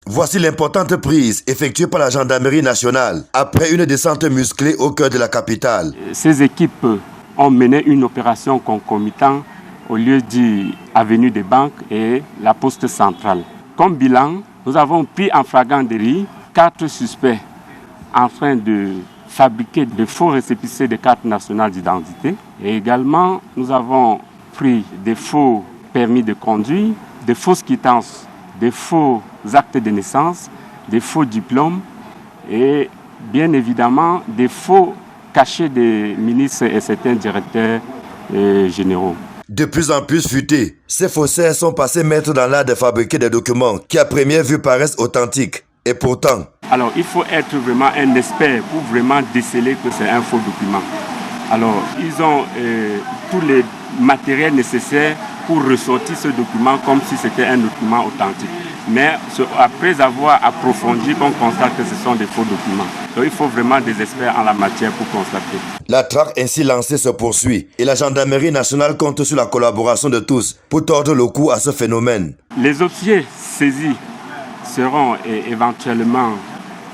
Voici l'importante prise effectuée par la gendarmerie nationale après une descente musclée au cœur de la capitale. Ces équipes ont mené une opération concomitante au lieu dit avenue des Banques et la poste centrale. Comme bilan, nous avons pris en flagrant délit 4 suspects en train de fabriquer de faux récépissés de cartes nationales d'identité. Et également, nous avons pris des faux permis de conduire, des fausses quittances, des faux actes de naissance, des faux diplômes et bien évidemment des faux cachets des ministres et certains directeurs généraux. De plus en plus futés, ces faussaires sont passés maîtres dans l'art de fabriquer des documents qui à première vue paraissent authentiques. Et pourtant... Alors il faut être vraiment un expert pour vraiment déceler que c'est un faux document. Alors ils ont tous les matériels nécessaires pour ressortir ce document comme si c'était un document authentique. Mais après avoir approfondi, on constate que ce sont des faux documents. Donc il faut vraiment des experts en la matière pour constater. La traque ainsi lancée se poursuit et la gendarmerie nationale compte sur la collaboration de tous pour tordre le cou à ce phénomène. Les officiers saisis seront éventuellement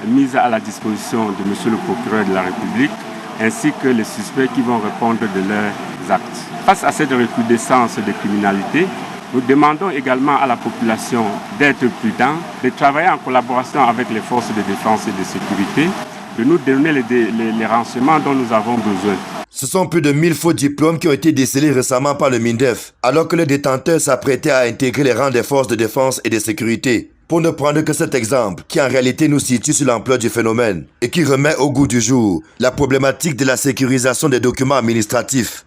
mis à la disposition de monsieur le procureur de la République ainsi que les suspects qui vont répondre de leurs actes. Face à cette recrudescence de criminalité, nous demandons également à la population d'être prudent, de travailler en collaboration avec les forces de défense et de sécurité, de nous donner les renseignements dont nous avons besoin. Ce sont plus de 1000 faux diplômes qui ont été décelés récemment par le MINDEF, alors que le détenteur s'apprêtait à intégrer les rangs des forces de défense et de sécurité. Pour ne prendre que cet exemple, qui en réalité nous situe sur l'ampleur du phénomène et qui remet au goût du jour la problématique de la sécurisation des documents administratifs.